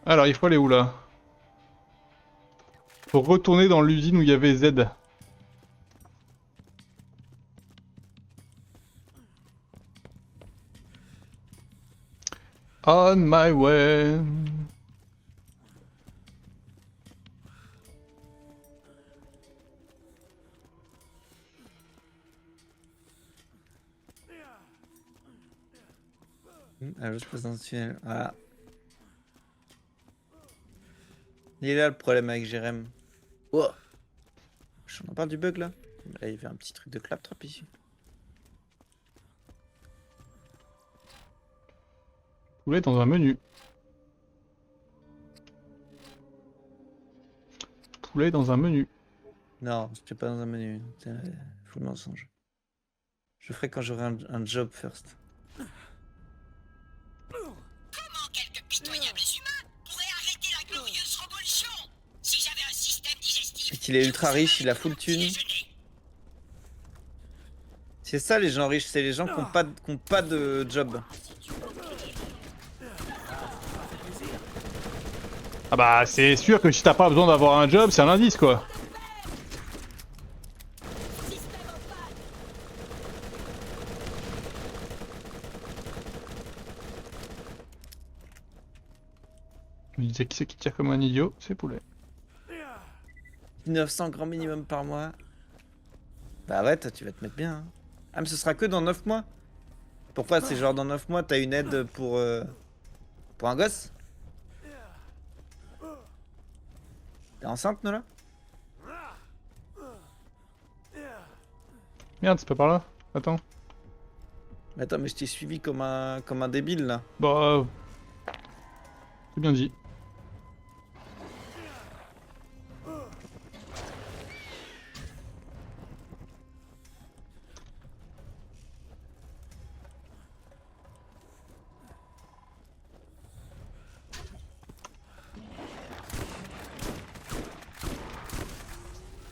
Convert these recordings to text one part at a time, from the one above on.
Alors, il faut aller où là? Faut retourner dans l'usine où il y avait Z. On my way. Alors, je passe dans le tunnel. Voilà. Il est là le problème avec Jérém. Oh. J'en parle du bug là. Là, il y avait un petit truc de claptrap ici. Vous voulez dans un menu. Vous voulez dans un menu. Non, je pas dans un menu. C'est full mensonge. Je ferai quand j'aurai un job first. Comment quelques pitoyables humains pourraient arrêter la glorieuse révolution si j'avais un système digestif? Et qu'il est ultra riche, il a full thune. C'est ça les gens riches, c'est les gens qui ont pas de job. Ah bah, c'est sûr que si t'as pas besoin d'avoir un job, c'est un indice quoi. Je me disais qui c'est qui tire comme un idiot, c'est Poulet. 900 grand minimum par mois. Bah ouais, toi tu vas te mettre bien. Hein. Ah mais ce sera que dans 9 mois. Pourquoi c'est genre dans 9 mois t'as une aide pour un gosse? T'es enceinte Nola? Merde, c'est pas par là. Attends. Mais attends mais je t'ai suivi comme un débile là. Bah... c'est bien dit.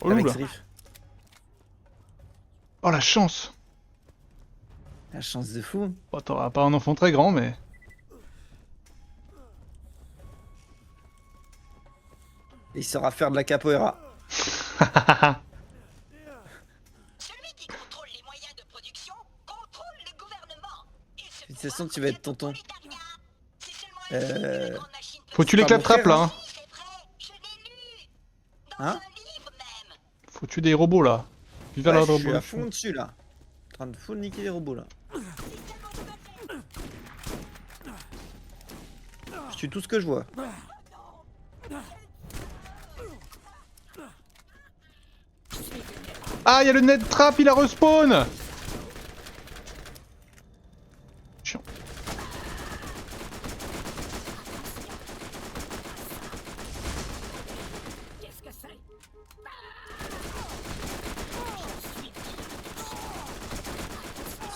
Oh Avec là. Srif. Oh la chance. La chance de fou. Bon, t'auras pas un enfant très grand, mais... Et il saura faire de la capoeira. Celui qui contrôle les moyens de production contrôle le gouvernement. Et De toute façon tu vas être tonton. Faut tuer les Pas mon claptraps frère, là, hein. hein. C'est vrai, je l'ai lu. Dans Hein un livre même. Faut tuer des robots là. Vive Ouais, la je suis à révolution. fond dessus là. En train de full niquer les robots là. Je tue tout ce que je vois. Ah, il y a le net trap, il a respawn. Chiant.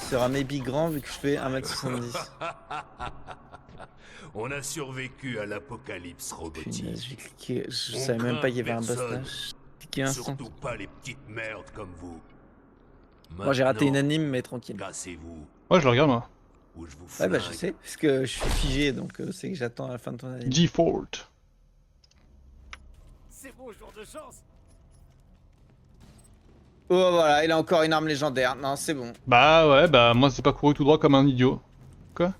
Il sera maybe grand vu que je fais 1m70. On a survécu à l'apocalypse robotique. Punaise, j'ai cliqué. Je On savais même pas craint qu'il y avait un boss là. personne. J'ai cliqué instant. Surtout pas les petites merdes comme vous. Moi j'ai raté une Maintenant, anime mais tranquille. cassez-vous Ouais, je le regarde moi. ou je vous Ouais bah je flingue. sais, parce que je suis figé donc c'est que j'attends la fin de ton anime. Default. C'est mon jour de chance. Oh voilà, il a encore une arme légendaire. Non c'est bon. Bah ouais, bah moi c'est pas couru tout droit comme un idiot. Quoi?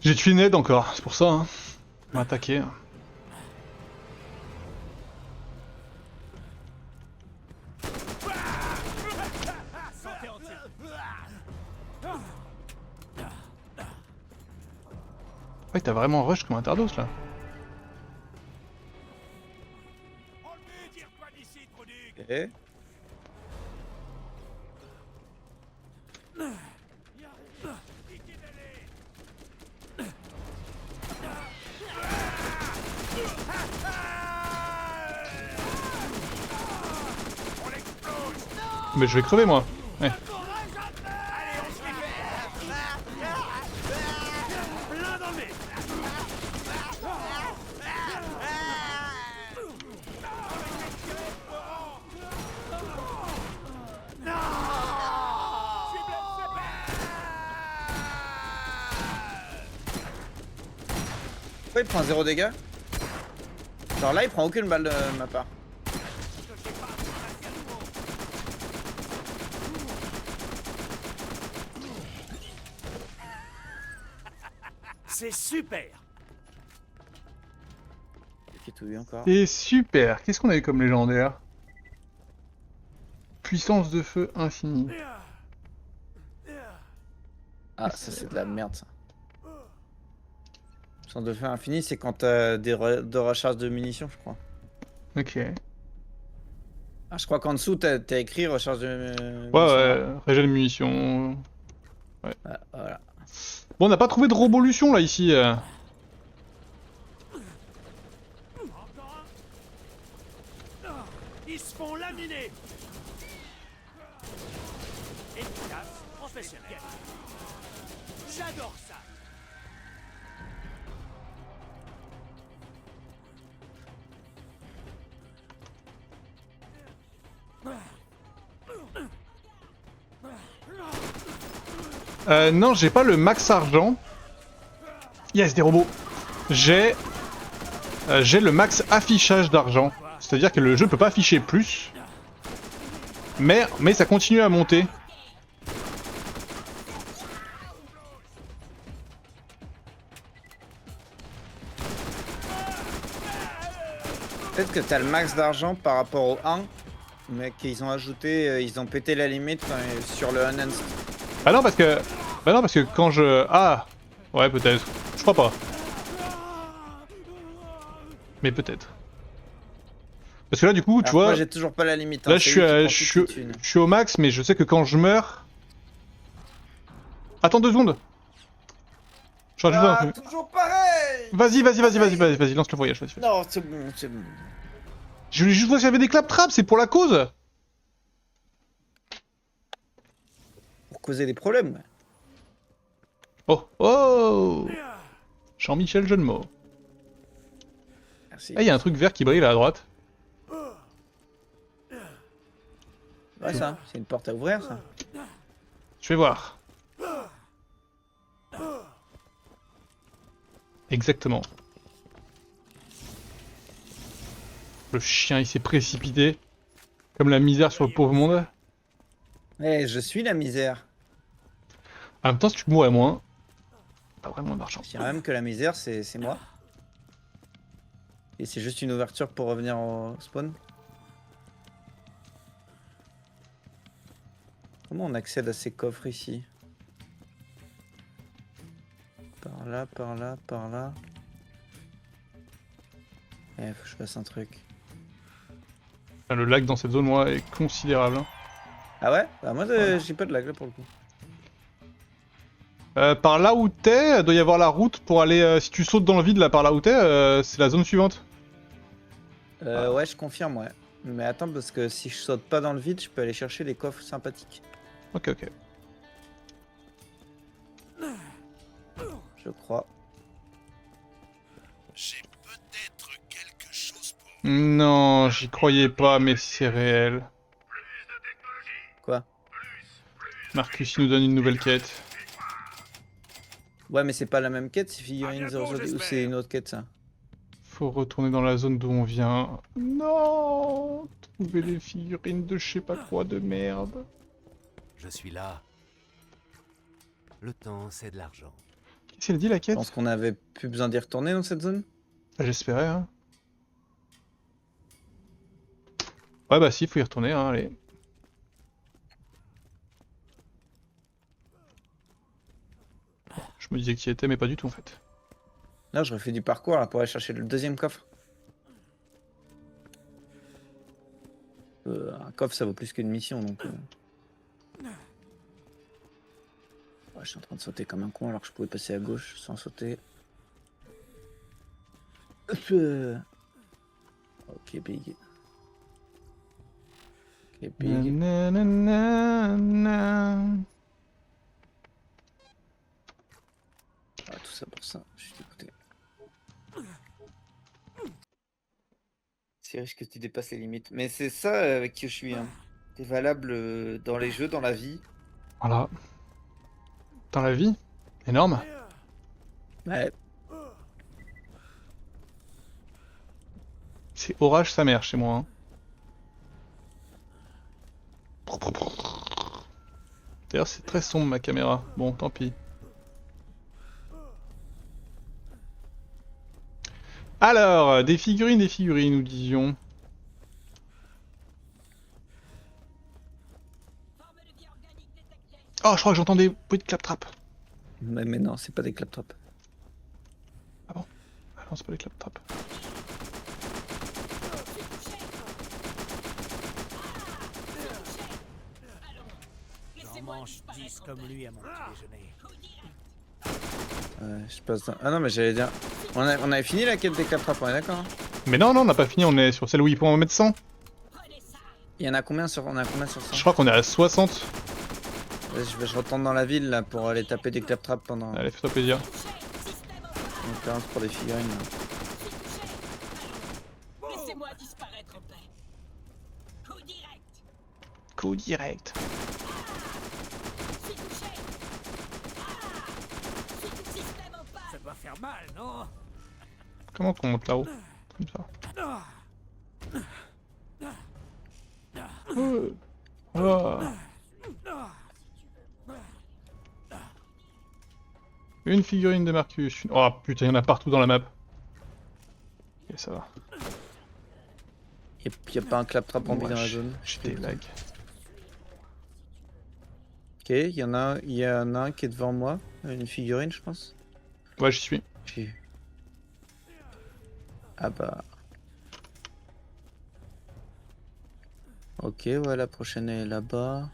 J'ai tué Ned encore, c'est pour ça hein. Il m'a attaqué. Santé entière. Ouais, t'as vraiment rush comme un tardos là. Enlevez, dire quoi d'ici, Truduc. Ok. Mais je vais crever moi. Ouais. Allez, on se les fait. Plein dans le nez. Non. Je suis blessé. Pourquoi il prend 0 dégâts? Genre là, il prend aucune balle de ma part. C'est super. Qui tout vu encore. Et super. Qu'est-ce qu'on a eu comme légendaire? Puissance de feu infinie. Ah, ça c'est de la merde ça. Sans de feu infini, c'est quand t'as de recharge de munitions, je crois. Ok. Ah, je crois qu'en dessous, t'as écrit recharge de munitions. Ouais, régène munitions. Ouais, voilà. Bon, on n'a pas trouvé de révolution là ici. Encore un. Ils se font laminer. Efficace, professionnel. J'adore ça. Non, j'ai pas le max argent. Yes, des robots. J'ai le max affichage d'argent. C'est-à-dire que le jeu peut pas afficher plus. Mais ça continue à monter. Peut-être que t'as le max d'argent par rapport au 1, mais qu'ils ont ajouté, ils ont pété la limite sur le Enhanced. Bah non, parce que quand je... Ah, ouais, peut-être. Je crois pas. Mais peut-être. Parce que là, du coup, tu Alors, vois... moi j'ai toujours pas la limite. Là, hein, je c'est suis, lui qui à- prend je, toutes suis, les thunes. je suis au max, mais je sais que quand je meurs... Attends 2 secondes. Je rajoute un truc. Toujours pareil. Vas-y, lance le voyage, vas-y. Non, c'est bon, c'est bon. Je voulais juste voir s'il y avait des claptraps, c'est pour la cause. Pour causer des problèmes, ouais. Oh Jean-Michel Jeune-Mot. Merci. Ah, il y a un truc vert qui brille là à droite. Ouais, ça, c'est une porte à ouvrir, ça. Je vais voir. Exactement. Le chien, il s'est précipité. Comme la misère sur le pauvre monde. Eh, je suis la misère. En même temps, si tu mourrais moins, pas vraiment d'argent. Je dirais même que la misère, c'est moi. Et c'est juste une ouverture pour revenir au spawn. Comment on accède à ces coffres ici? Par là, par là, par là. Eh, faut que je fasse un truc. Le lac dans cette zone, moi, est considérable. Hein. Ah ouais? Bah moi, j'ai pas de lag là pour le coup. Par là où t'es, il doit y avoir la route pour aller... si tu sautes dans le vide, là, par là où t'es, c'est la zone suivante. Ouais, je confirme, ouais. Mais attends, parce que si je saute pas dans le vide, je peux aller chercher des coffres sympathiques. Ok. Je crois. J'ai peut-être quelque chose pour Non, j'y croyais pas, mais c'est réel. Quoi? Marcus, il nous donne une nouvelle quête. Ouais, mais c'est pas la même quête, c'est figurine À bientôt, 0 ou j'espère. c'est une autre quête, ça? Faut retourner dans la zone d'où on vient. Non, trouver les figurines de je sais pas quoi de merde. Je suis là. Le temps, c'est de l'argent. Qu'est-ce qu'elle dit la Je quête? pense qu'on avait plus besoin d'y retourner dans cette zone. Ah, j'espérais, hein. Ouais, bah si, faut y retourner, hein, allez. Je me disais que tu y étais, mais pas du tout en fait. Là, je refais du parcours là, pour aller chercher le deuxième coffre. Un coffre, ça vaut plus qu'une mission, donc... Ouais, je suis en train de sauter comme un con alors que je pouvais passer à gauche sans sauter. Ok, big. Ok, big. Nananana. Ah, tout ça pour ça, je suis dégoûté. C'est risque que tu dépasses les limites. Mais c'est ça avec qui je suis. Hein. C'est valable dans les jeux, dans la vie. Voilà. Dans la vie, énorme. Ouais. C'est orage sa mère chez moi. Hein. D'ailleurs c'est très sombre ma caméra. Bon tant pis. Alors, des figurines, nous disions. Oh, je crois que j'entends des bruits de claptrap. Mais non, c'est pas des claptraps. Ah bon? Ah non, c'est pas des claptrap. J'en mange 10 comme lui à mon petit déjeuner. Ouais, je passe dans... Ah non, mais j'allais dire... On avait fini la quête des claptraps, on est d'accord hein. Mais non, on n'a pas fini, on est sur celle où il faut en mettre 100. Il y en a combien sur... On a combien sur 100? Je crois qu'on est à 60. Je retourne dans la ville, là, pour aller taper des claptraps pendant... Allez, fais-toi plaisir. Une expérience pour des figurines, là. Laissez-moi disparaître en paix. Coup direct. Coup direct. Suis touché. Système en panne. Ça doit faire mal, non? Comment qu'on monte là-haut? Comme ça. Oh. Une figurine de Marcus. Oh putain, il y en a partout dans la map. Ok, ça va. Y a pas un claptrap en vie dans la Wesh, zone. j'ai des lags. Ok, il y en a un qui est devant moi. Une figurine, je pense. Ouais, j'y suis. J'ai- Ah bah... Ok, ouais, la prochaine est là-bas.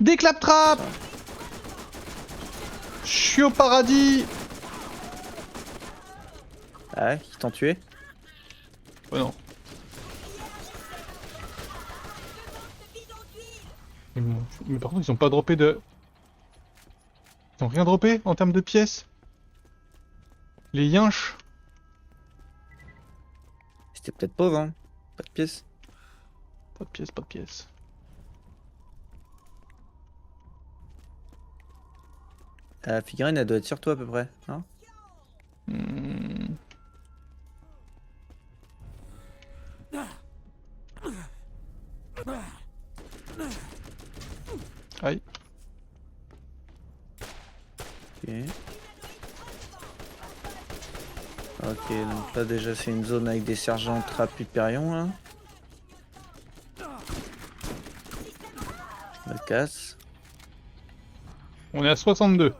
Des claptraps! Je suis au paradis! Ah ouais, ils t'ont tué? Oh non. Mais par contre, ils ont pas droppé de... Ils ont rien droppé en termes de pièces? Les yinches? C'était peut-être pauvre, hein? Pas de pièces. Pas de pièces, pas de pièces. La figurine, elle doit être sur toi à peu près, non? Hmm. Aïe. Ok. Ok, donc là déjà c'est une zone avec des sergents Trap Hyperion là. Je me casse. On est à 62.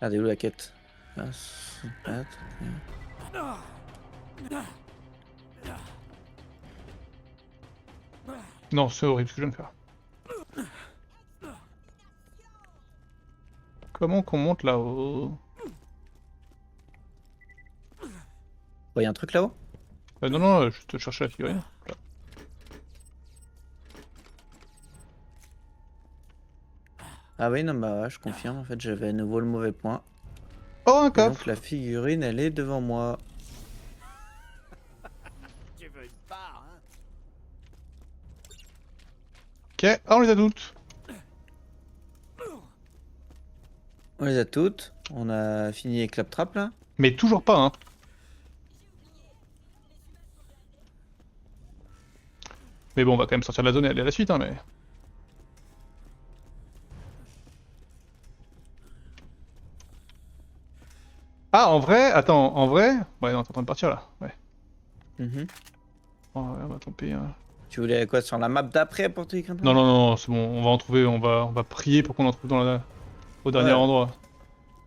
Ah, elle est où la quête? Ah, Non, c'est horrible ce que je viens de faire. Comment qu'on monte là-haut? oh, y a un truc là-haut? Non, non, je te cherchais la figurine. Là. Ah oui, non, bah ouais, je confirme, en fait j'avais à nouveau le mauvais point. Oh, un Et coffre! donc la figurine, elle est devant moi. Tu veux une part, hein? Ok, ah, on les a toutes. On les a toutes. On a fini les claptraps là. Mais toujours pas, hein. Mais bon, on va quand même sortir de la zone et aller à la suite, hein, mais... Ah, en vrai? Attends, en vrai? Ouais, non, t'es en train de partir, là. Ouais. Mhm. Oh, ouais, bah tant pis, hein. Tu voulais quoi sur la map d'après pour te grimper? Non, non, non, c'est bon, on va en trouver, on va prier pour qu'on en trouve dans la... au dernier Ouais. endroit.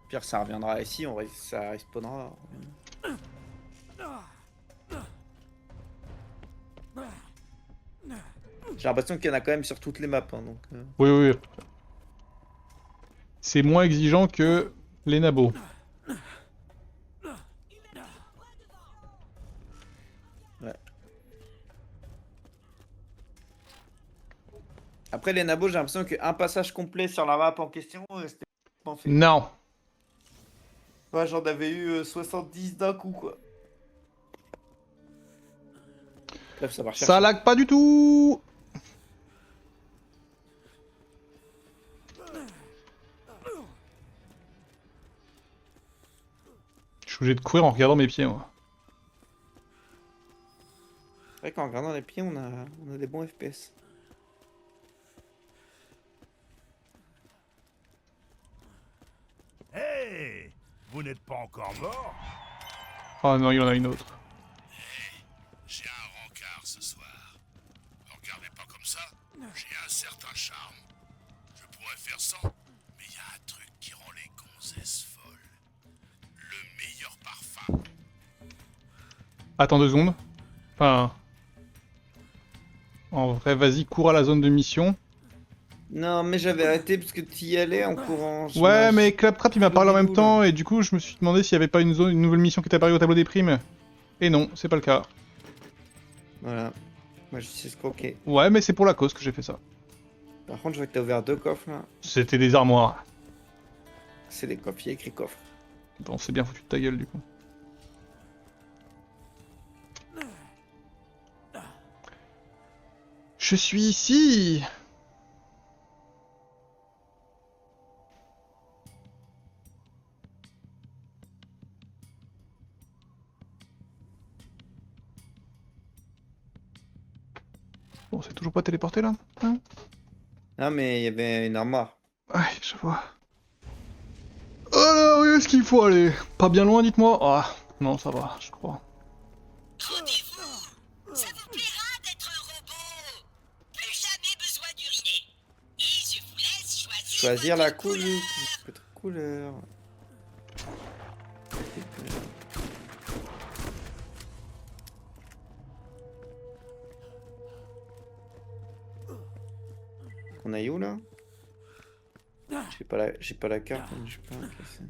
Pire, ça reviendra ici, ça respawnera. J'ai l'impression qu'il y en a quand même sur toutes les maps, hein, donc... Oui, oui, oui. C'est moins exigeant que les nabos. Ouais. Après les nabos, j'ai l'impression qu'un passage complet sur la map en question, c'était pas fait. Non. Ouais, j'en avais eu 70 d'un coup, quoi. Bref, ça va rechercher. Ça lag pas du tout. suis obligé de courir en regardant mes pieds, moi. C'est vrai qu'en regardant les pieds, on a des bons FPS. Hey! Vous n'êtes pas encore mort? Ah non, il y en a une autre. J'ai un rencard ce soir. Ne regardez pas comme ça. J'ai un certain charme. Je pourrais faire sans, mais il y a un truc qui rend les gonzesses folles. Le meilleur parfum. Attends 2 secondes. Enfin... En vrai, vas-y, cours à la zone de mission. Non, mais j'avais arrêté parce que tu y allais en courant. Ouais, mais Claptrap il m'a parlé en même vidéo, temps, et du coup je me suis demandé s'il y avait pas une nouvelle mission qui était apparue au tableau des primes. Et non, c'est pas le cas. Voilà. Moi, je suis escroqué. Ouais, mais c'est pour la cause que j'ai fait ça. Par contre, je vois que t'as ouvert 2 coffres là. C'était des armoires. C'est des coffres, il y a écrit coffre. Bon, c'est bien foutu de ta gueule du coup. Je suis ici. Bon, c'est toujours pas téléporté là, hein? Ah, mais il y avait une armoire. Ouais, je vois. Alors, où est-ce qu'il faut aller? Pas bien loin, dites-moi. Ah, non, ça va, je crois. Rendez-vous. Ça vous plaira d'être un robot. Plus jamais besoin d'uriner. Et je vous laisse Choisir la votre couleur. Votre couleur. On aille où là? J'ai pas la carte, mais je peux pas la casser.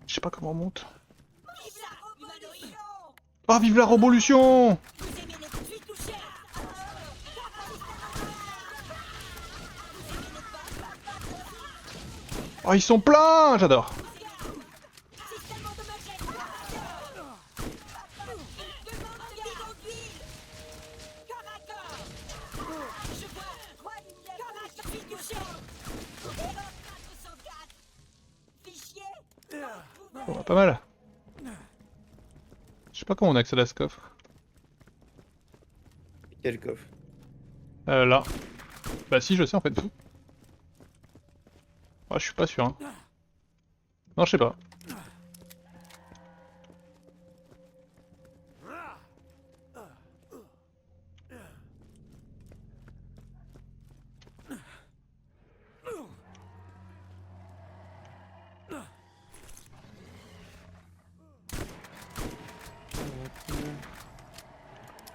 Je sais pas comment on monte. Ah, vive la révolution! Oh, ils sont pleins! J'adore. Bon, bah, pas mal. Je sais pas comment on accède à ce coffre. Quel coffre? Là. Bah si, je sais en fait. Ah, je suis pas sûr. Hein. Non, je sais pas.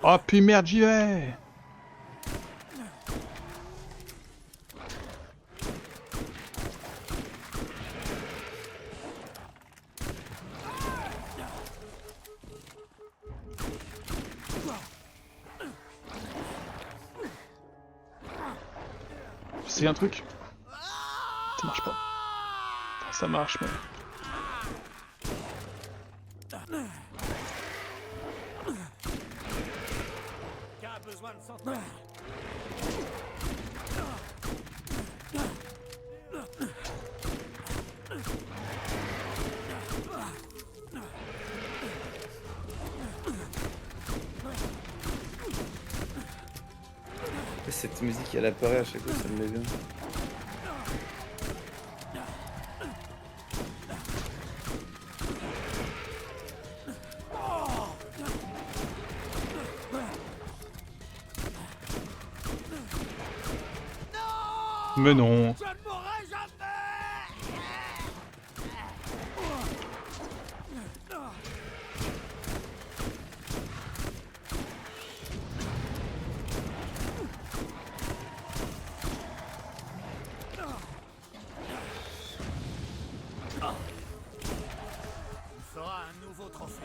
Oh puis merde, j'y vais! C'est un truc. Ça marche pas. Ça marche, mais... Qui a besoin de s'entraîner? Cette musique elle apparaît à chaque fois, ça me met bien. Mais non. Je ne mourrai jamais! Il fera un nouveau trophée.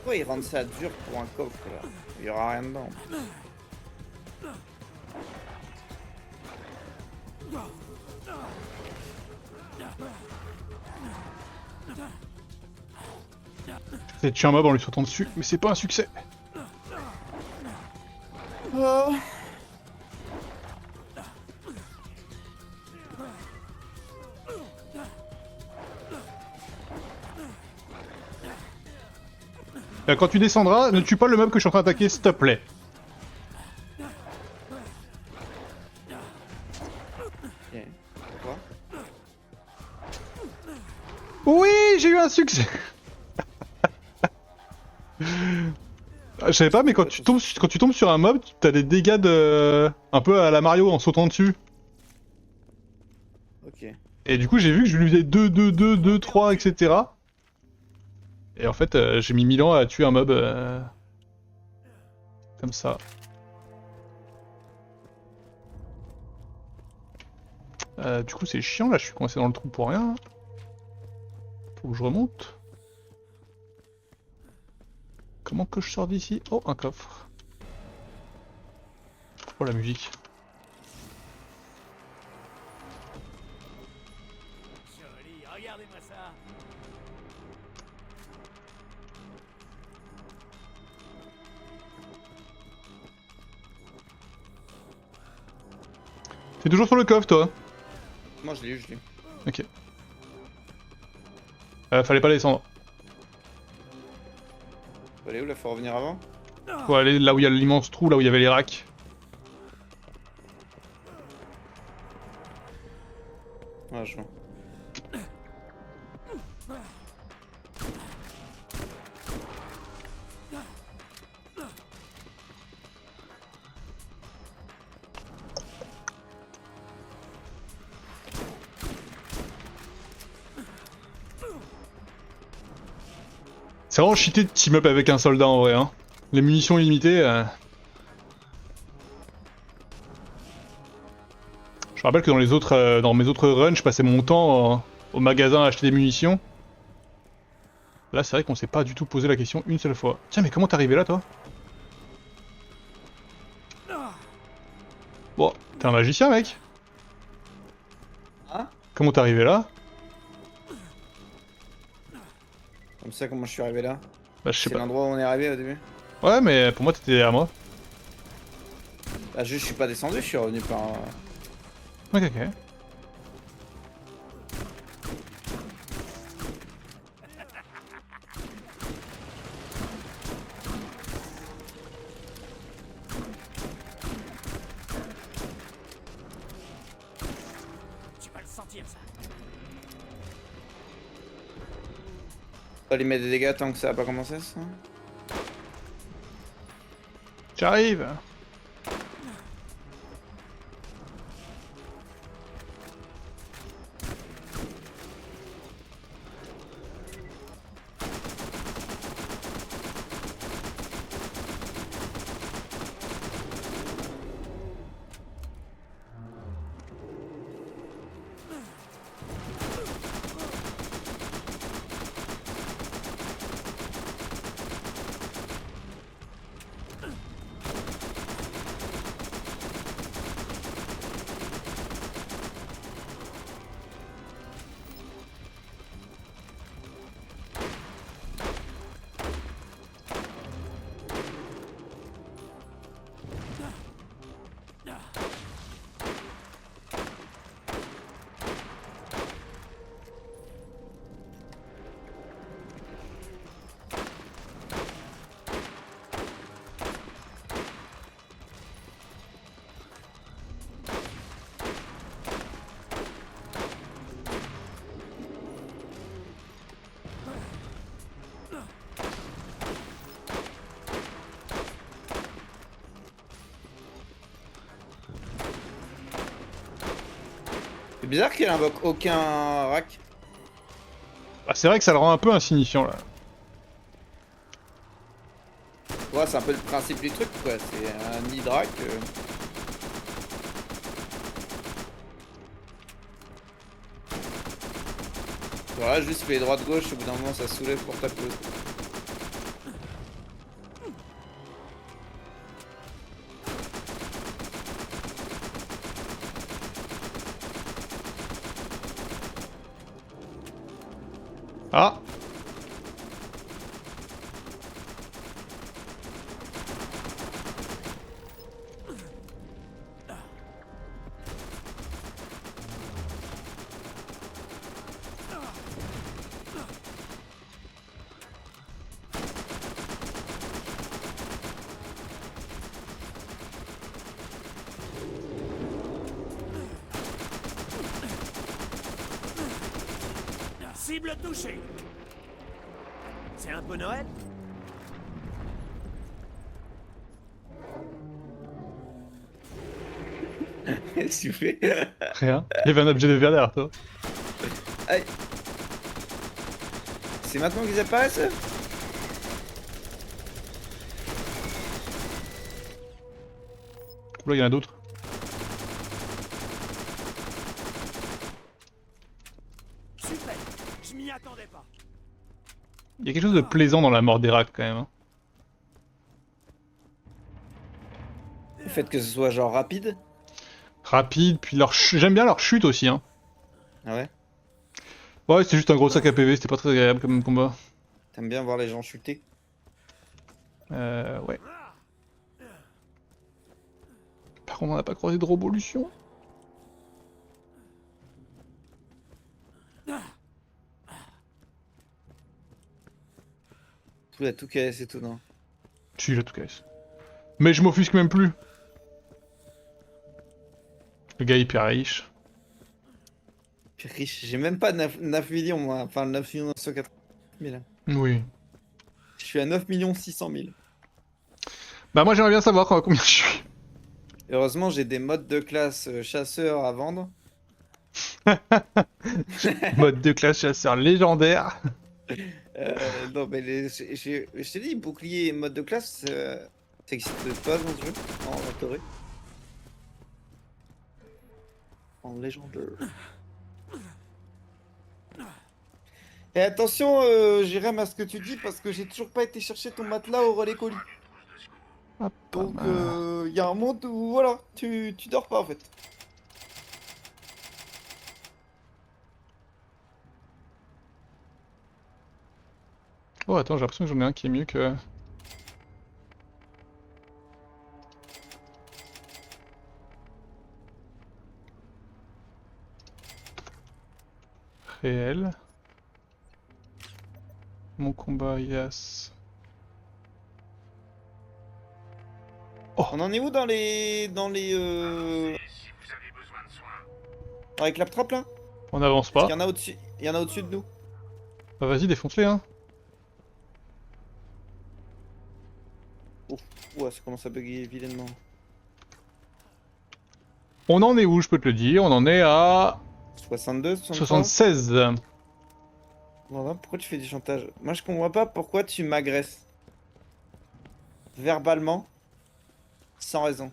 Pourquoi ils rendent ça dur pour un coffre là? Il y aura rien dedans. C'est de tuer un mob en lui sautant dessus, mais c'est pas un succès. Quand tu descendras, ne tue pas le mob que je suis en train d'attaquer, s'il te plaît. Ok. Pourquoi? Oui, j'ai eu un succès. Je savais pas, mais quand tu tombes sur un mob, t'as des dégâts de... un peu à la Mario en sautant dessus. Ok. Et du coup, j'ai vu que je lui faisais 2, 2, 2, 2, 3, etc. Et en fait, j'ai mis 1000 ans à tuer un mob comme ça. Du coup, c'est chiant là, je suis coincé dans le trou pour rien. Faut que je remonte. Comment que je sors d'ici? Oh, un coffre. Oh, la musique. Joli, regardez-moi ça. T'es toujours sur le coffre, toi? Moi je l'ai eu, je l'ai eu. Ok. Fallait pas descendre. Faut aller où là? Faut revenir avant? Faut aller là où il y a l'immense trou, là où il y avait les racks. Ouais, je vois. C'est vraiment cheaté de team up avec un soldat en vrai, hein. Les munitions illimitées. Je rappelle que dans mes autres runs, je passais mon temps au magasin à acheter des munitions. Là, c'est vrai qu'on s'est pas du tout posé la question une seule fois. Tiens, mais comment t'es arrivé là, toi? Bon, t'es un magicien, mec. Hein? Comment t'es arrivé là? Comme ça, comment je suis arrivé là? Bah, je sais C'est pas. l'endroit où on est arrivé au début? Ouais, mais pour moi, t'étais derrière moi. Bah, je suis pas descendu, je suis revenu par. Ok, ok. Tu vas le sentir, ça. Pas lui mettre des dégâts tant que ça a pas commencé, ça? J'arrive. C'est bizarre qu'il invoque aucun rack. Bah, c'est vrai que ça le rend un peu insignifiant là. Ouais, c'est un peu le principe du truc, quoi. C'est un nid de rack. Voilà, juste les droite-gauche, au bout d'un moment ça soulève pour taper. Ah. Cible touchée. C'est un peu Noël? Qu'est-ce que tu fais? Rien. Il y avait un objet de verre derrière toi. Aïe. C'est maintenant qu'ils apparaissent eux? Oula, il y en a d'autres. Super. Je m'y attendais pas. Il y a quelque chose de plaisant dans la mort des rats quand même. Hein. Le fait que ce soit genre rapide? Rapide, puis j'aime bien leur chute aussi. Hein. Ah ouais? Ouais, c'était juste un gros sac à PV, c'était pas très agréable comme combat. T'aimes bien voir les gens chuter? Ouais. Par contre, on n'a pas croisé de révolution. Tout a tout cassé et tout, non? Si, j'ai tout casse. Mais je m'offusque même plus. Le gars est hyper riche. Puis riche, j'ai même pas 9 millions moi, enfin 9 millions 980 000. Oui. Je suis à 9 millions 600 000. Bah moi j'aimerais bien savoir combien je suis. Heureusement, j'ai des modes de classe chasseur à vendre. Mode de classe chasseur légendaire. Non, mais je t'ai dit, bouclier et mode de classe, ça existe pas dans ce jeu, en théorie. En légendaire. Et attention, Jérém, à ce que tu dis, parce que j'ai toujours pas été chercher ton matelas au relais colis. Ah, pas Donc, mal. y a un monde où, voilà, tu dors pas en fait. Oh attends, j'ai l'impression que j'en ai un qui est mieux que... Réel. Mon combat, yes. On en est où dans les... Avec claptrap là? On n'avance Parce pas. qu'il y en a au-dessus, il y en a au-dessus de nous. Bah vas-y, défonce-les hein. Ouf, ouais, ça commence à bugger vilainement. On en est où, je peux te le dire. On en est à 62, 63. 76. Voilà, pourquoi tu fais du chantage? Moi je comprends pas pourquoi tu m'agresses. Verbalement, sans raison.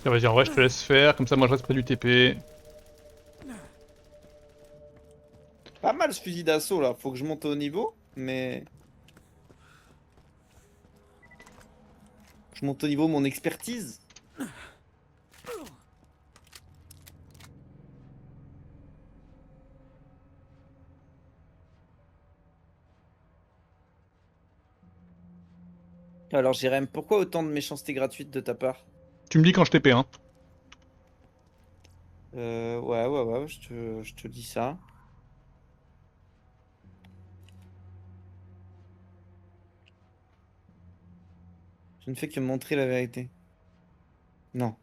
Tiens, vas-y, en vrai, je te laisse faire. Comme ça, moi, je reste près du TP. Pas mal ce fusil d'assaut là, faut que je monte au niveau, mais... Je monte au niveau de mon expertise. Alors Jérém, pourquoi autant de méchanceté gratuite de ta part? Tu me dis quand je TP, hein. Ouais, je te dis ça. Je ne fais que montrer la vérité. Non.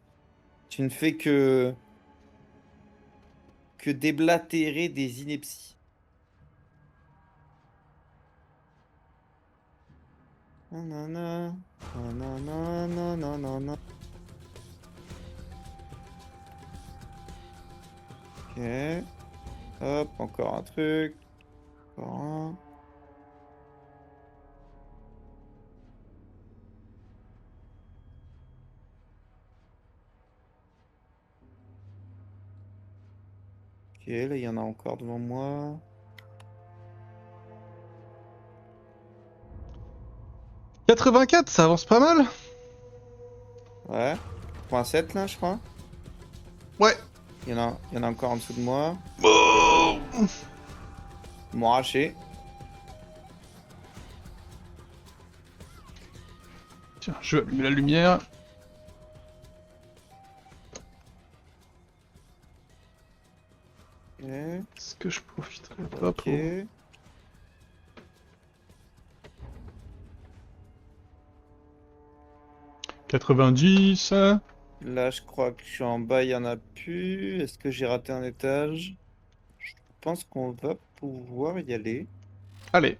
Tu ne fais que déblatérer des inepties. Nanana, nanana, nanana. Ok. Hop, encore un truc. Encore un. Ok, là il y en a encore devant moi. 84, ça avance pas mal. Ouais. Point 7 là, je crois. Ouais. Il y en a encore en dessous de moi. Oh. Ils m'ont arraché. Tiens, je vais allumer la lumière. Ok. Est-ce que je profiterai pas Ok. pour... 90. Là, je crois que je suis en bas, il y en a plus. Est-ce que j'ai raté un étage? Je pense qu'on va pouvoir y aller. Allez.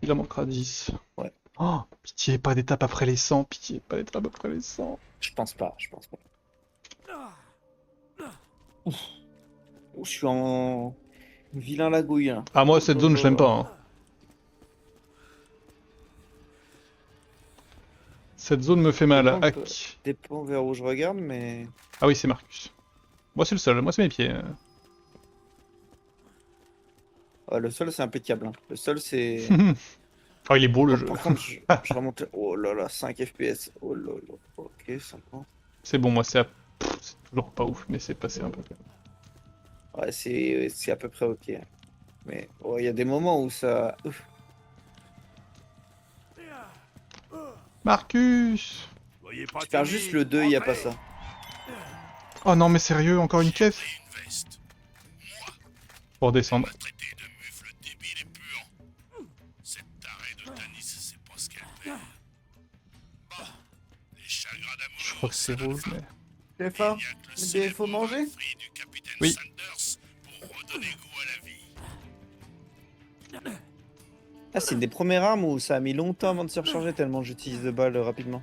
Il en manquera 10. Ouais. Oh, pitié, pas d'étape après les 100. Pitié, pas d'étape après les 100. Je pense pas, je pense pas. Ouf. Oh, je suis en vilain lagouille là. Ah, moi, cette zone, je l'aime pas. Hein. Cette zone me fait mal. Dépend, Hack. dépend vers où je regarde, mais... Ah oui, c'est Marcus. Moi, c'est le seul. Moi, c'est mes pieds. Ouais, le sol, c'est impeccable. Hein. Le sol, c'est... Oh, il est beau, le jeu. Par contre, je remonte... Oh là là, 5 FPS. Oh là là. Ok, sympa. C'est bon, moi, c'est toujours pas ouf, mais c'est passé un peu. Ouais, c'est à peu près ok. Mais oh, il y a des moments où ça... Ouf. Marcus! Soyez pas Je perds timide, juste le 2, il n'y a pas rentrez. ça. Oh non, mais sérieux, encore une caisse? Une veste. Pour descendre. m'a traité de mufle débile et puant. Cette tarée de Tanis, c'est pas ce qu'elle fait. Bon, les chagrins d'amour. Je crois que c'est rouge, mais... J'ai faim. Il y a que le Mais célèbre faut manger. free du capitaine Oui. Sanders pour redonner goût à la vie. Ah, c'est une des premières armes où ça a mis longtemps avant de se recharger tellement j'utilise de balles rapidement.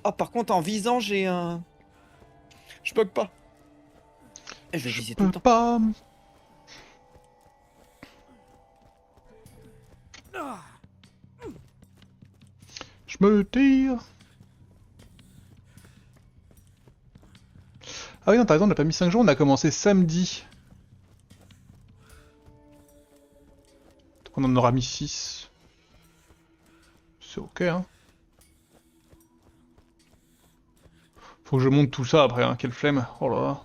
Oh, par contre, en visant, j'ai un... Je bug pas. Et je vais viser tout le Peux temps. pas... Je me tire. Ah oui, non, t'as raison, on n'a pas mis 5 jours, on a commencé samedi. Donc on en aura mis 6. C'est ok, hein. Faut que je monte tout ça après, hein, quelle flemme. Oh là là.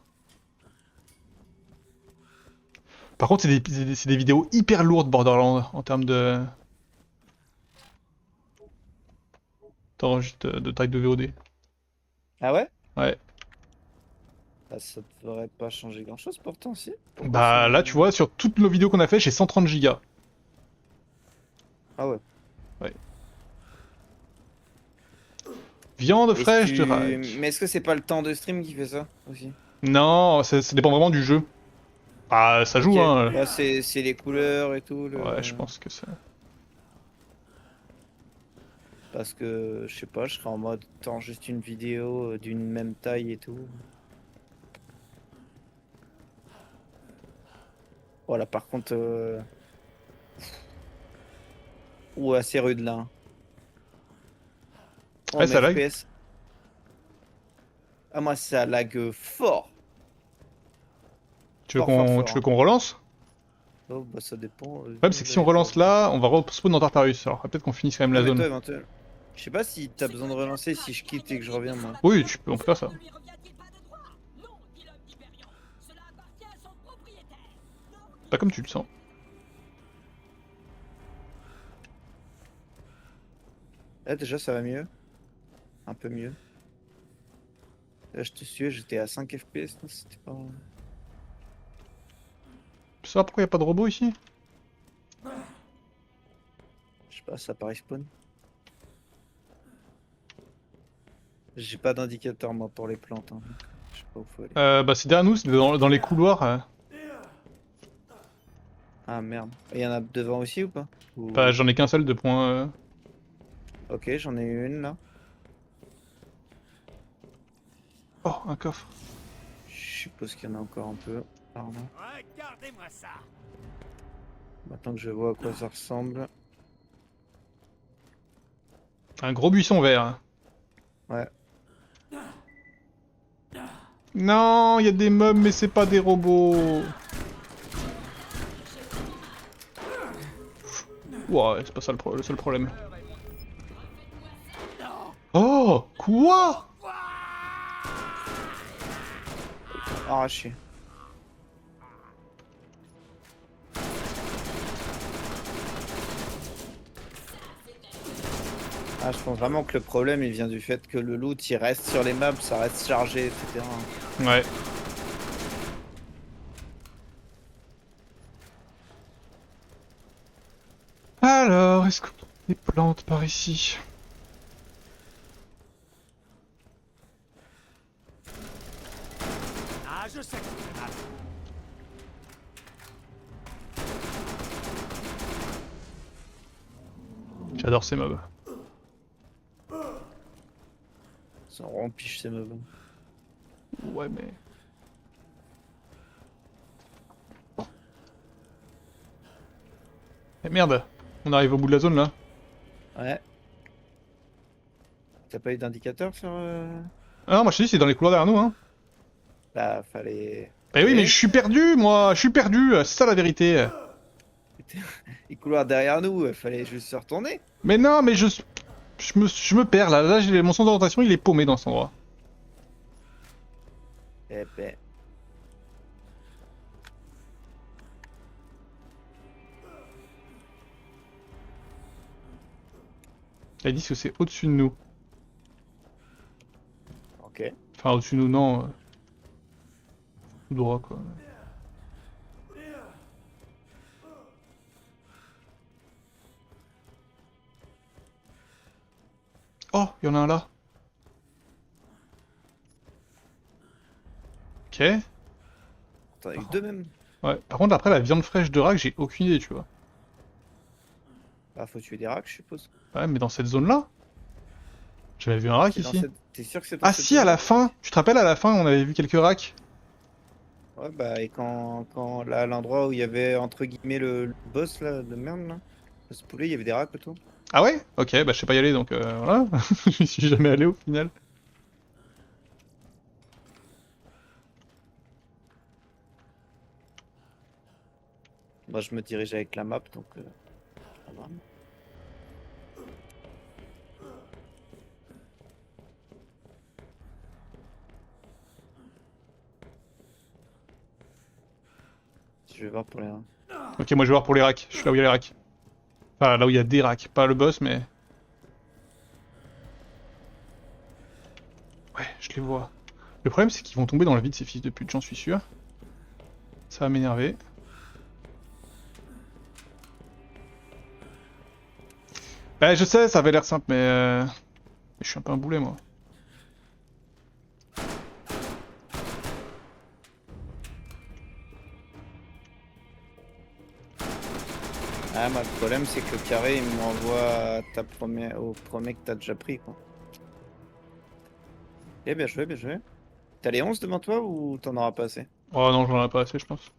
Par contre, c'est des vidéos hyper lourdes, Borderlands, en termes de... de taille de VOD. Ah ouais? Ouais. Bah, ça devrait pas changer grand chose pourtant, si. Pourquoi Bah ça- là, tu vois, sur toutes nos vidéos qu'on a fait, j'ai 130 gigas. Ah ouais. Viande Est-ce fraîche que- de rack. Mais est-ce que c'est pas le temps de stream qui fait ça aussi? Non, ça dépend vraiment du jeu. Ah, ça joue, Ok. hein. Bah, c'est les couleurs et tout. Ouais, je pense que ça... Parce que, je sais pas, je serais en mode tant juste une vidéo d'une même taille et tout. Voilà, par contre... Ou assez rude là. hein. Oh, Ouais, mes ça lag. FPS. Ah, moi, ça lag fort. Tu veux Fort, fort, fort, tu veux qu'on relance? Oh, bah, ça dépend. Le problème, c'est que si on relance là, on va respawn dans Tartarus. Alors peut-être qu'on finisse quand même la zone. Éventuellement. Je sais pas si t'as besoin de relancer si je quitte et que je reviens, moi. Oui, on peut faire ça. Ne lui revient-il pas de droit? Non, dit l'homme d'Hyperion. Cela appartient à son propriétaire. Non, Pas comme tu le sens. Là, déjà, ça va mieux. Un peu mieux. Là, je te suis, j'étais à 5 FPS, non, c'était pas... Tu sais pourquoi il n'y a pas de robot ici? Je sais pas, ça paraît spawn. J'ai pas d'indicateur, moi, pour les plantes. Hein. Je sais pas où faut aller. Bah c'est derrière nous, c'est dans les couloirs. Ah, merde. Il y en a devant aussi ou pas? Ou- Bah j'en ai qu'un seul de points. Ok, j'en ai une, là. Oh, un coffre. Je suppose qu'il y en a encore un peu. Pardon. Regardez-moi ça. Maintenant que je vois à quoi ça ressemble. Un gros buisson vert. Ouais. Non, il y a des mobs mais c'est pas des robots. Ouais, c'est pas ça le seul problème. Oh, quoi? Arraché. Ah, je pense vraiment que le problème il vient du fait que le loot il reste sur les maps, ça reste chargé, etc. Ouais. Alors, est-ce qu'on a des plantes par ici? Ah, je sais que c'est mal. J'adore ces mobs. Ça rempiche ces meubles. Ouais, mais... Eh merde, on arrive au bout de la zone là. Ouais. T'as pas eu d'indicateur sur... Ah non, moi je te dis, c'est dans les couloirs derrière nous, hein. Bah, fallait... Bah oui, mais je suis perdu, moi, je suis perdu, c'est ça la vérité. Les couloirs derrière nous, fallait juste se retourner. Mais non, mais je me perds là, mon sens d'orientation il est paumé dans cet endroit. Eh ben... Ils disent que c'est au-dessus de nous. Ok. Enfin, au-dessus de nous, non. Tout droit, quoi. Oh, il y en a un là. Ok. T'en as eu deux même. Ouais. Par contre, après, la viande fraîche de rack, j'ai aucune idée, tu vois. Bah, faut tuer des racks, je suppose. Ouais, mais dans cette zone-là, j'avais vu un rack C'est dans ici. T'es sûr que c'est dans Ah cette si, à la zone-là? fin. Tu te rappelles, à la fin, on avait vu quelques racks. Ouais, bah, et quand là, l'endroit où il y avait, entre guillemets, le boss, là, de merde, là, ce poulet, il y avait des racks autour. Ah ouais? Ok, bah je sais pas y aller, donc voilà. Je suis jamais allé au final. Moi, je me dirige avec la map, donc... ça va. Je vais voir pour les... Ok, moi je vais voir pour les racks. Je suis là où il y a les racks. Enfin, là où il y a des racks. Pas le boss, mais... Ouais, je les vois. Le problème, c'est qu'ils vont tomber dans le vide, ces fils de pute, j'en suis sûr. Ça va m'énerver. Bah, je sais, ça avait l'air simple, mais je suis un peu un boulet, moi. Ah, moi, le problème, c'est que le carré, il m'envoie à au premier que t'as déjà pris, quoi. Eh, bien joué, bien joué. T'as les 11 devant toi ou t'en auras pas assez? Oh non, j'en ai pas assez, je pense.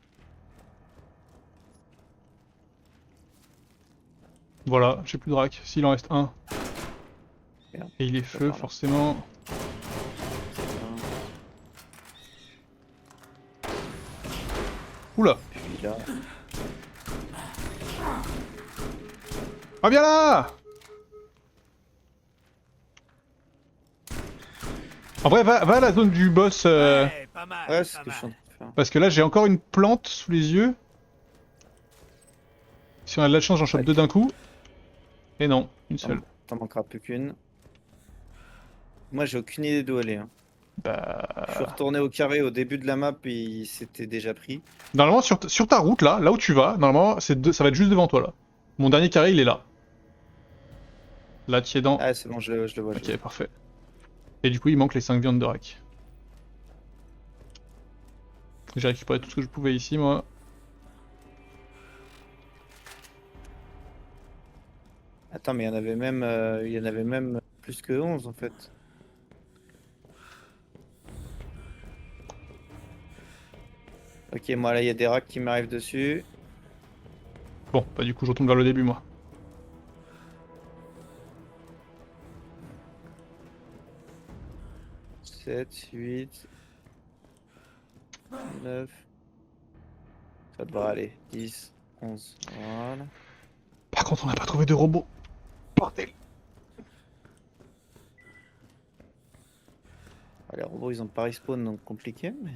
Voilà, j'ai plus de rack. S'il en reste un. Merde, Et il est ça feu, part là. forcément. Oula. Puis là... Ah, viens là! En vrai, va à la zone du boss, Ouais, pas mal. Ouais, c'est pas ce que je suis en mal. train de faire. parce que là j'ai encore une plante sous les yeux. Si on a de la chance, j'en chope Ouais. deux d'un coup. Et non, une seule. T'en manquera plus qu'une. Moi, j'ai aucune idée d'où aller, hein. Je suis Bah... retourné au carré au début de la map et il s'était déjà pris. Normalement, sur ta route, là où tu vas, normalement, ça va être juste devant toi, là. Mon dernier carré, il est là. Là, tu es dans... Ah, c'est bon, je le vois. je le Ok, vois. parfait. Et du coup, il manque les 5 viandes de rack. J'ai récupéré tout ce que je pouvais ici, moi. Attends, mais il y en avait même plus que 11 en fait. Ok, moi là, il y a des racks qui m'arrivent dessus. Bon, bah du coup, je retourne vers le début, moi. « 7, 8, 9... Ça devrait aller. 10, 11, voilà. Par contre, on n'a pas trouvé de robot. Bordel. Ah, les robots ils ont pas respawn donc compliqué mais.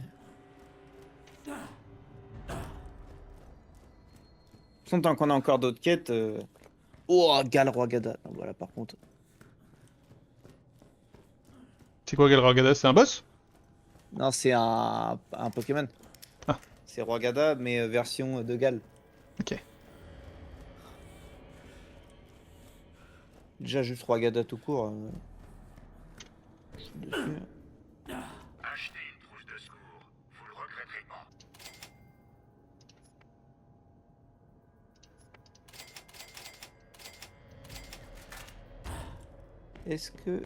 Tant qu'on a encore d'autres quêtes. Oh, Gal Roi-Gada. Ah, voilà, par contre. C'est quoi Galragada? C'est un boss? Non, c'est un Pokémon. Ah. C'est Roi-Gada, mais version de Gal. Ok. Déjà, juste Roi-Gada tout court. Je suis dessus. Achetez une trousse de secours, vous le regretterez pas. Est-ce que.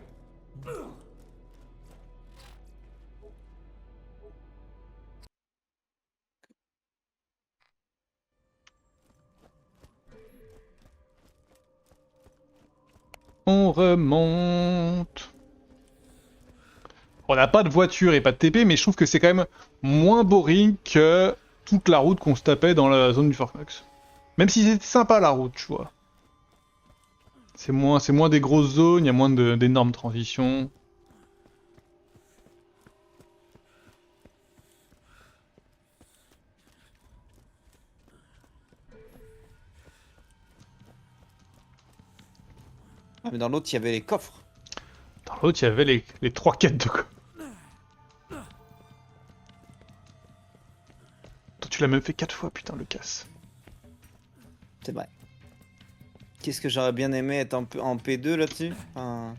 On remonte. On n'a pas de voiture et pas de TP, mais je trouve que c'est quand même moins boring que toute la route qu'on se tapait dans la zone du Fort Knox. Même si c'était sympa la route, tu vois. C'est moins des grosses zones, il y a moins d'énormes transitions. Ah, mais dans l'autre, il y avait les coffres. Dans l'autre, il y avait les 3 quêtes de... Toi, tu l'as même fait 4 fois, putain, le casse. C'est vrai. Qu'est-ce que j'aurais bien aimé être en P2 là-dessus enfin...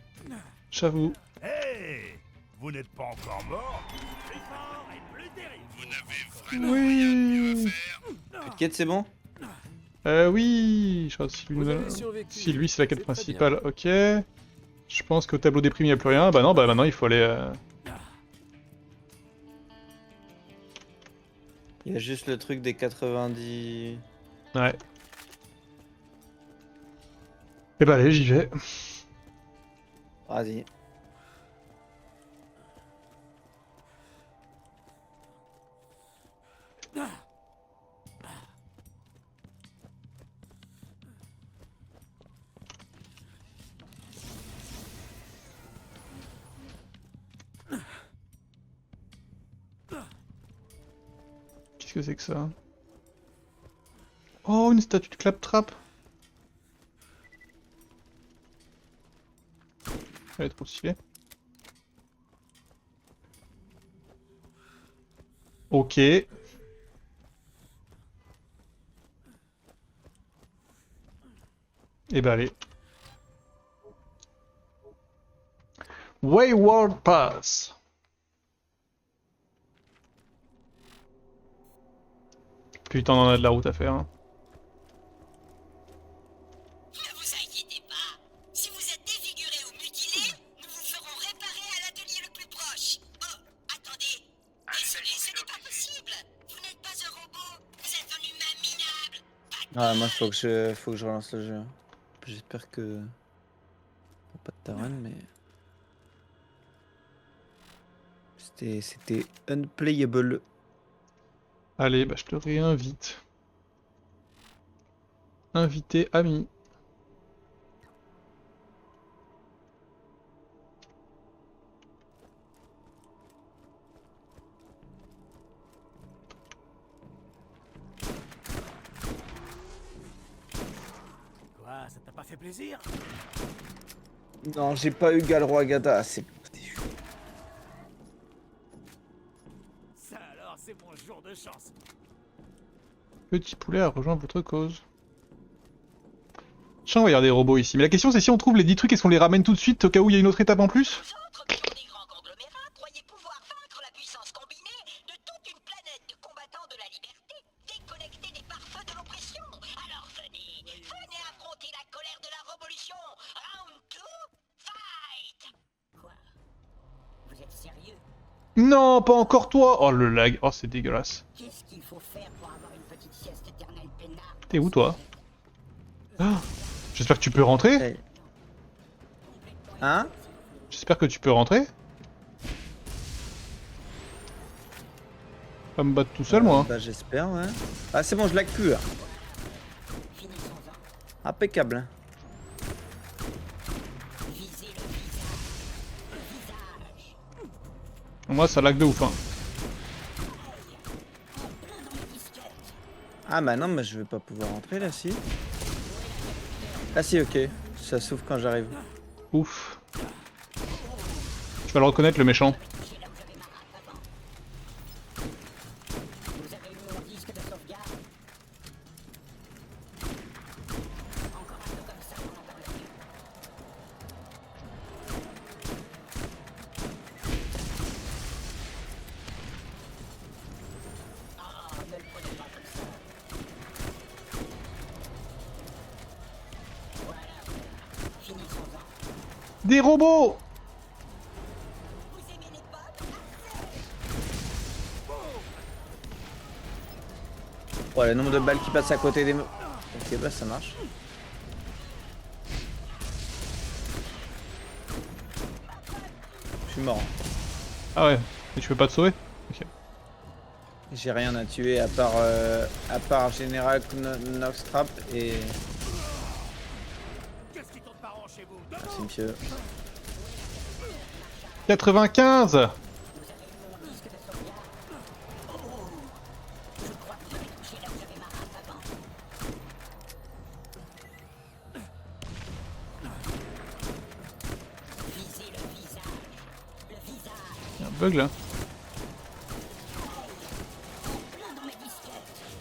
J'avoue. Hey, vous n'êtes pas encore mort? Plus fort et plus terrible. Vous n'avez vraiment rien de mieux à faire? Plus de quête, c'est bon? Oui, je crois que si lui, Vous avez survécu. si lui c'est la quête C'est très bien. principale, ok. Je pense qu'au tableau des primes il n'y a plus rien. Bah non, bah maintenant il faut aller... Il y a juste le truc des 90. Ouais. Et bah allez, j'y vais. Vas-y. Qu'est-ce que c'est que ça? Oh, une statue de claptrap. Elle est trop stylée. Ok. Et bah allez. Wayward Pass. Putain, on en a de la route à faire. Hein. Ne vous inquiétez pas. Si vous êtes défiguré ou mutilé, nous vous ferons réparer à l'atelier le plus proche. Oh, attendez. Désolé, ce n'est pas possible. Vous n'êtes pas un robot. Vous êtes un humain minable. Ah, moi, faut que je relance le jeu. J'espère que. Pas de Taran, mais. C'était unplayable. Allez, bah je te réinvite. Invité ami. Quoi, ça t'a pas fait plaisir? Non, j'ai pas eu Galroi Gada. C'est. Ça alors, c'est mon jour de chance. Petit poulet a rejoint votre cause. Je sens qu'il y a des robots ici. Mais la question c'est si on trouve les 10 trucs, est-ce qu'on les ramène tout de suite au cas où il y a une autre étape en plus? Vous autres, des grands conglomérats, croyez pouvoir vaincre la puissance combinée de toute une planète de combattants de la liberté, déconnectés des pare-feux de l'oppression. Alors venez affronter la colère de la révolution. Round 2, fight. Quoi? Vous êtes sérieux? Non, pas encore toi. Oh le lag. Oh c'est dégueulasse. Qu'est-ce qu'il faut faire pour avoir une petite sieste éternelle peinard? T'es où toi? Ah, j'espère que tu peux rentrer. Hein? J'espère que tu peux rentrer. Pas me battre tout seul moi. Bah, j'espère, ouais. Ah, c'est bon, je lag plus là. Impeccable. Moi ça lag de ouf hein. Ah bah non, mais je vais pas pouvoir rentrer là, si. Ah si, ok. Ça s'ouvre quand j'arrive. Ouf. Tu vas le reconnaître le méchant. Des robots! Oh, le nombre de balles qui passent à côté des... Ok, bah ça marche. Je suis mort. Ah ouais, et tu peux pas te sauver? Ok. J'ai rien à tuer à part Général Knockstrap et... Qu'est-ce qui tourne pas rond chez vous? Merci monsieur. 95! Il y a un bug là.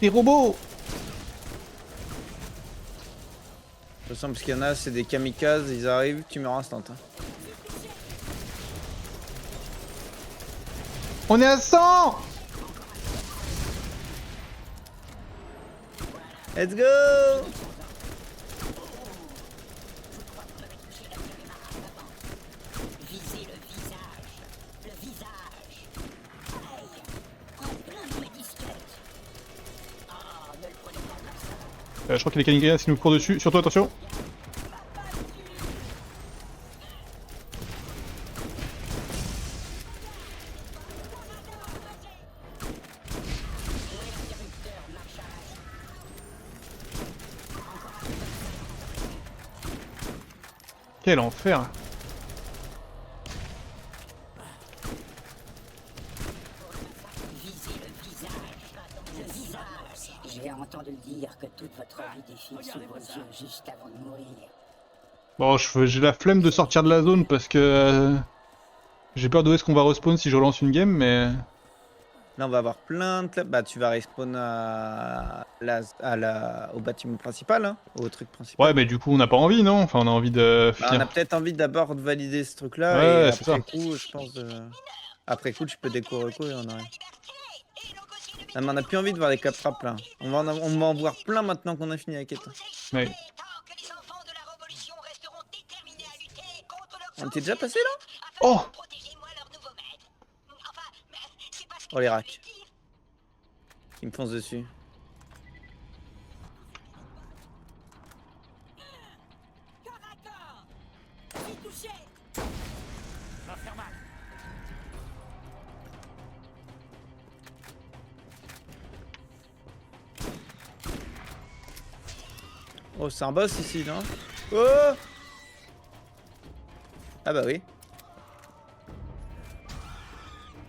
Des robots! De toute façon, parce qu'il y en a, c'est des kamikazes, ils arrivent, tu meurs instant. Hein. On est à 100! Let's go! Je crois qu'il y a des kamikazes qui nous courent dessus. Surtout attention! Quel enfer! J'ai entendu dire que toute votre vie défile sous vos yeux juste avant de mourir. Bon, j'ai la flemme de sortir de la zone parce que j'ai peur d'où est-ce qu'on va respawn si je relance une game, mais Là, on va avoir plein de clubs. Bah, tu vas respawn au bâtiment principal, hein, au truc principal. ouais, mais du coup, on n'a pas envie, non? Enfin, on a envie de Bah, on finir. a peut-être envie d'abord de valider ce truc-là Ouais, et c'est ça. après coup, je pense après coup, tu peux découvrir et on arrive. Ah, mais on a plus envie de voir les claptraps là. On va en voir plein maintenant qu'on a fini la quête. Ouais. On était déjà passé là? Oh! Oh les racks. Ils me foncent dessus. Oh, c'est un boss ici, non? Oh! Ah bah oui.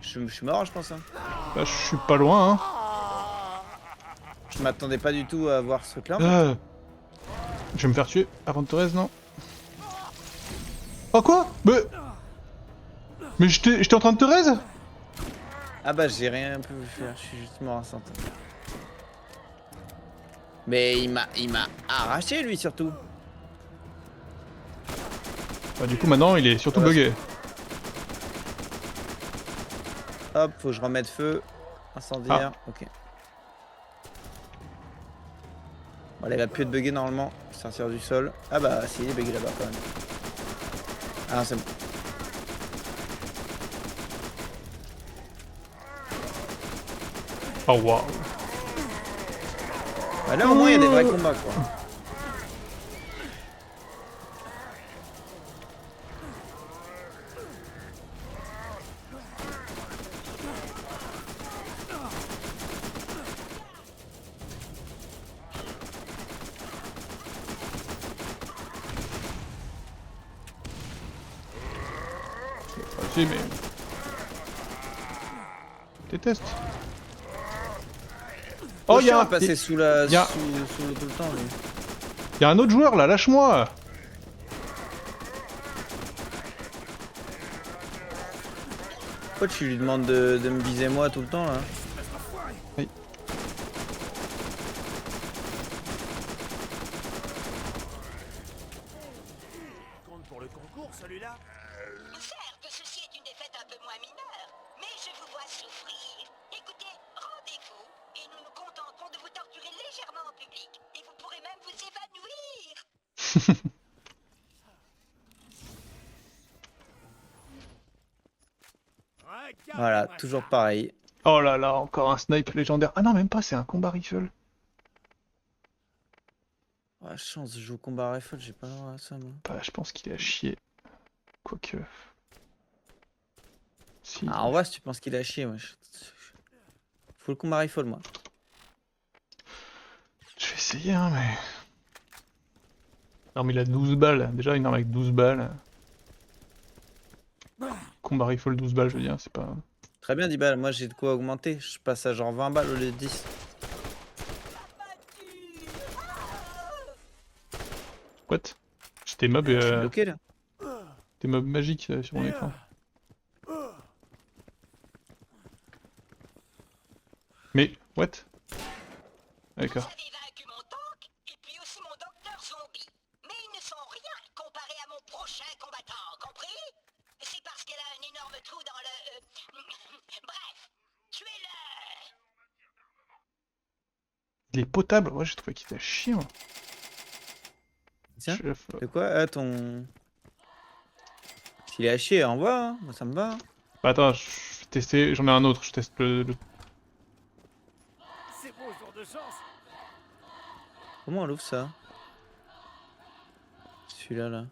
Je suis mort, je pense. Hein. Bah, je suis pas loin, hein. Je m'attendais pas du tout à voir ce truc-là. Je vais me faire tuer avant Torres, non? Oh quoi? Mais j'étais en train de Torres? Ah bah j'ai rien pu faire, je suis juste mort instant. Mais il m'a arraché lui surtout. Bah du coup maintenant il est surtout bugué. Hop, faut que je remette feu. Incendiaire, ok. Bon là il va plus être bugué normalement, sortir du sol. Ah bah si, il est bugué là-bas quand même. Ah c'est bon. Oh waouh. Bah là au moins il y a des vrais combats quoi. sais, mais... Je déteste. Oh, Chien à passer sous la... y a- sous l'eau tout le temps, lui. y a un autre joueur là, lâche-moi. Pourquoi tu lui demandes de me viser moi tout le temps, là? Oui. Compte pour le concours, celui-là? Certes, ceci est une défaite un peu moins mineure, mais je vous vois souffrir. Écoutez, rendez-vous, et nous nous contenterons de vous torturer légèrement en public, et vous pourrez même vous évanouir. Voilà, toujours pareil. Oh là là, encore un snipe légendaire. Ah non, même pas, c'est un combat rifle. Oh, chance, je joue au combat rifle, j'ai pas le droit à ça, moi. Bah, je pense qu'il est à chier. Quoique... Si. Ah, en vrai, si tu penses qu'il a chier, moi. Faut le combat rifle, moi. Je vais essayer, hein, mais... Non, mais il a 12 balles. Déjà, une arme avec 12 balles. Combat rifle 12 balles, je veux dire, c'est pas... Très bien, 10 balles. Moi, j'ai de quoi augmenter. Je passe à genre 20 balles au lieu de 10. What? C'est des mobs, Je suis bloqué, là. des mobs magiques sur mon écran. Mais, what? D'accord. Vous avez vaincu mon tank, et puis aussi mon docteur zombie. Mais ils ne sont rien comparés à mon prochain combattant, compris? C'est parce qu'elle a un énorme trou dans le... Bref, tuez-le! Il est potable, moi j'ai trouvé qu'il était chier, moi. Tiens, Chef. de quoi? Ah, ton... S'il est à chier, envoie, hein. Moi, ça me va. Hein. Bah, attends, je vais tester, j'en ai un autre, je teste le... C'est beau, jour de chance. Comment on ouvre ça? Celui-là, là.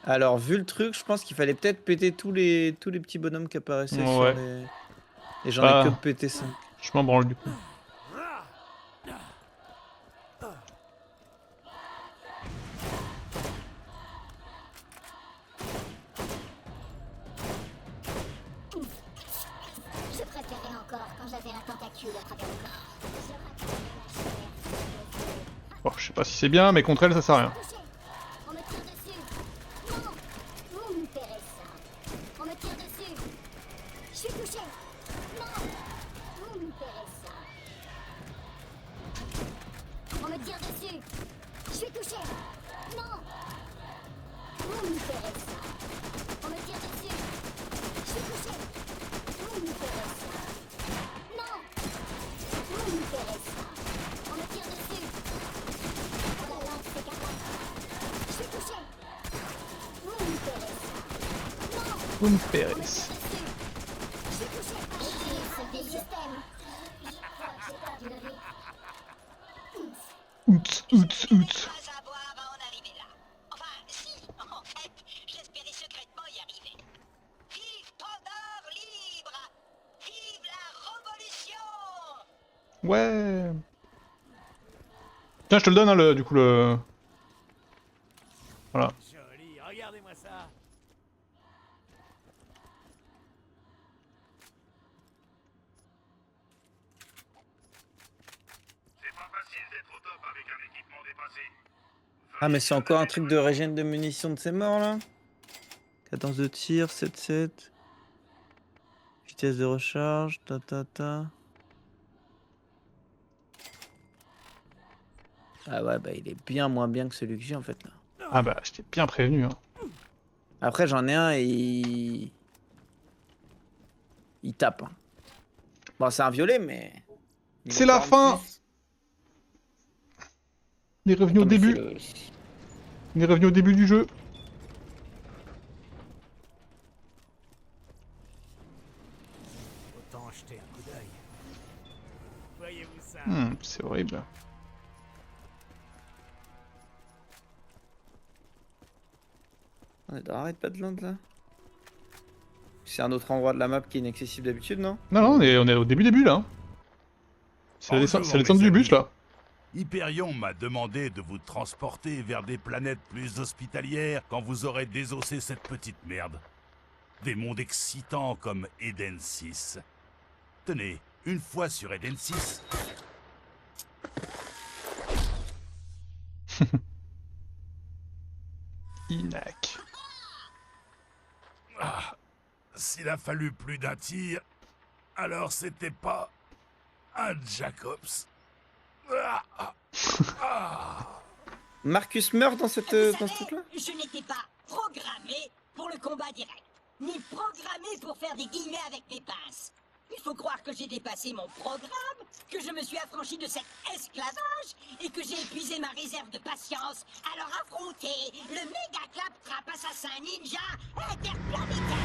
Alors, vu le truc, je pense qu'il fallait peut-être péter tous les petits bonhommes qui apparaissaient sur Ouais. les... Et j'en Ah. ai que pété 5. Je m'en branle du coup. Je préférais encore quand j'avais un tentacule à travers le corps. Bon, je sais pas si c'est bien, mais contre elle, ça sert à rien. Touché. On me tire dessus. Non. Vous me paierez ça. On me tire dessus. Je suis touché. Non. Vous me paierez ça. On me tire dessus. Je suis touché. Non. Vous me paierez ça. On me tire dessus. Je suis touché. Vous me paierez ça. Non. Vous me paierez ça. On me tire dessus. Oh la lance écarlate. Je suis touché. Vous me paierez ça. Non. Vous me On me paierez. tire dessus. Je suis touché. Utilise ce vieil système. Je crois que j'ai perdu la vie. Outs, outs, outs. Pas avoir à en arriver là. Enfin, si, en fait, j'espérais secrètement y arriver. Vive Pandore libre! Vive la révolution! Ouais. Tiens, je te le donne, hein, du coup, le... Voilà. Joli, regardez-moi ça. C'est pas facile d'être au top avec un équipement dépassé. Ah, mais c'est encore un truc de régène de munitions de ces morts, là? Cadence de tir, 7-7. Vitesse de recharge, ta. Ah ouais, bah il est bien moins bien que celui que j'ai en fait là. Ah bah, je t'ai bien prévenu, hein. Après j'en ai un et il tape. Hein. Bon c'est un violet mais... il C'est est la 46. fin. Il est revenu au Non, mais début. c'est le- Il est revenu au début du jeu. Autant jeter un coup d'œil. Voyez-vous ça? C'est horrible. Arrête pas de land là. C'est un autre endroit de la map qui est inaccessible d'habitude non? Non, non, on est au début là. C'est la Bonjour, descente, c'est la descente mes du amis. bus là. Hyperion m'a demandé de vous transporter vers des planètes plus hospitalières quand vous aurez désossé cette petite merde. Des mondes excitants comme Eden 6. Tenez, une fois sur Eden 6, Inac. s'il a fallu plus d'un tir, alors c'était pas un Jacobs. Marcus meurt dans ce truc-là? Je n'étais pas programmé pour le combat direct, ni programmé pour faire des guillemets avec mes pinces. Il faut croire que j'ai dépassé mon programme, que je me suis affranchi de cet esclavage et que j'ai épuisé ma réserve de patience. Alors affronter le méga clap-trap assassin ninja interplanétaire.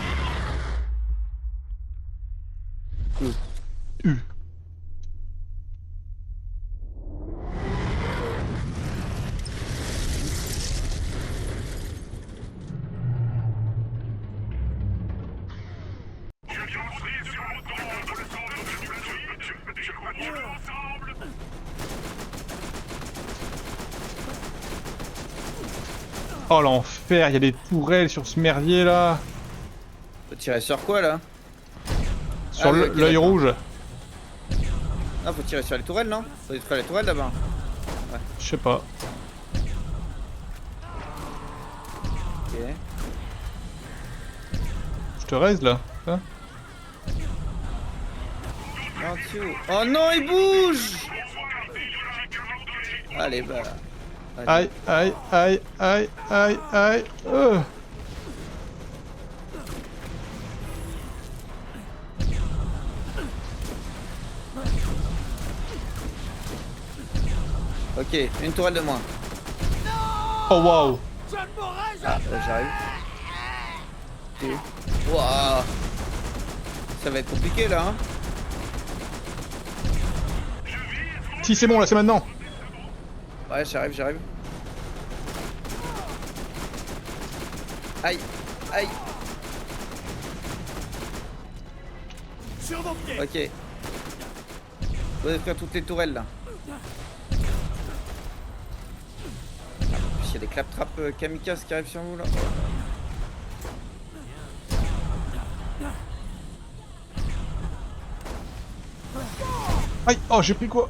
Oh l'enfer, il y a des tourelles sur ce merdier là. Faut tirer sur quoi là? Sur Ah oui, ok, l'œil d'accord. rouge. Non, faut tirer sur les tourelles, non? Faut détruire les tourelles d'abord. Je sais pas. Ok. Je te raise là. Hein. En dessous. Oh non, il bouge! Allez, bah. Aïe, aïe, aïe, aïe, aïe, aïe. Ok, une tourelle de moins. Oh waouh. Ah, j'arrive. Ok. Waouh. Ça va être compliqué là, hein? Si c'est bon là, c'est maintenant. Ouais, j'arrive. Aïe, aïe. Sur vos pieds. Ok. Faut détruire toutes les tourelles là. Il y a des clap-traps kamikazes qui arrivent sur nous là. Aïe, oh j'ai pris quoi?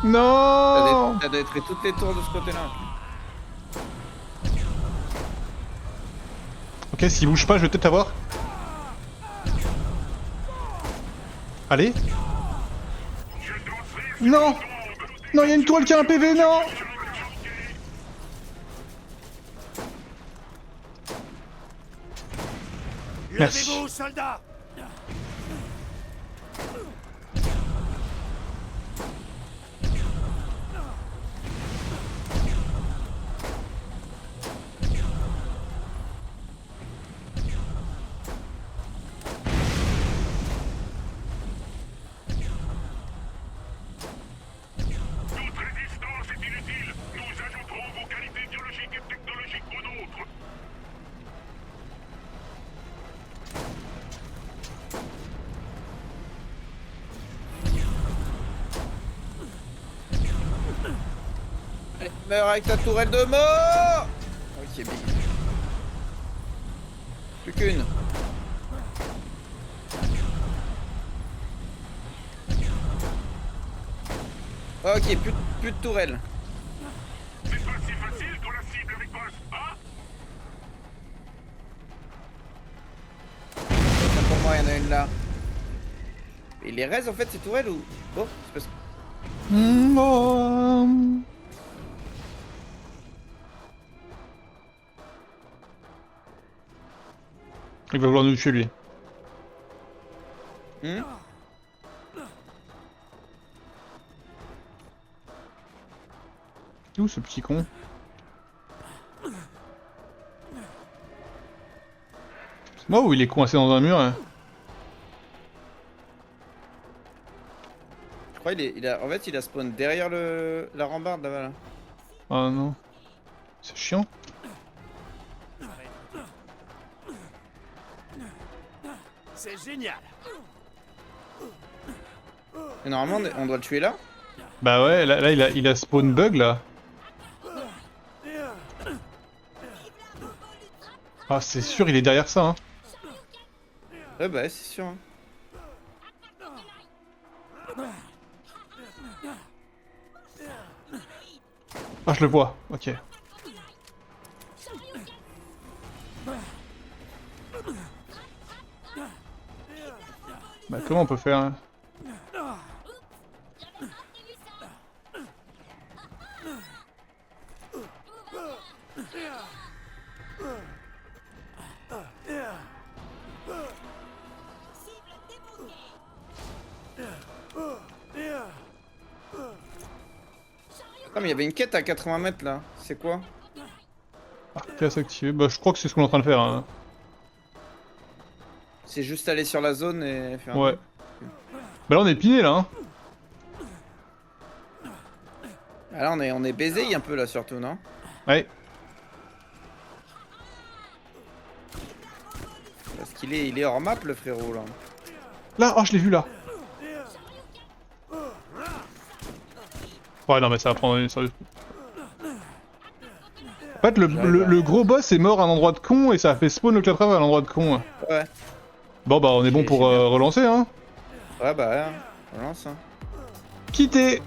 Non. T'as détruit toutes les tours de ce côté-là. Ok, s'il bouge pas, je vais peut-être avoir. Allez. Non. Non, il y a une toile qui a un PV, non. Merci. Levez-vous, soldats. Allez, meurs avec ta tourelle de mort. Ok, big. Plus qu'une. Ok, plus de tourelle. c'est pas si facile qu'on la cible avec boss, hein? Autant pour moi, il y en a une là. Et les raises en fait, c'est tourelle ou... Oh, c'est parce que... Il va vouloir nous tuer lui. Hmm. Où ce petit con? C'est moi ou il est coincé dans un mur hein? crois en fait il a spawn derrière la rambarde là-bas là. Ah non. C'est chiant. C'est génial. Et normalement on doit le tuer là. Bah ouais, là il a spawn bug là. Ah c'est sûr, il est derrière ça hein. Ouais bah c'est sûr. Hein. Ah je le vois, ok. Bah comment on peut faire hein? Ah mais il y avait une quête à 80 mètres là. C'est quoi? Casse activé. Bah je crois que c'est ce qu'on est en train de faire. Hein. C'est juste aller sur la zone et faire. Ouais. Bah là on est piné là. Hein. Ah là on est baisé un peu là surtout non? Ouais. Parce qu'il est, il est hors map le frérot là. Là, oh je l'ai vu là. Ouais non mais ça va prendre une sérieuse. En fait le gros boss est mort à un endroit de con et ça a fait spawn le claptrap à un endroit de con. Ouais. Bon bah on est bon pour relancer hein. Ouais bah ouais, on lance hein. Quitter.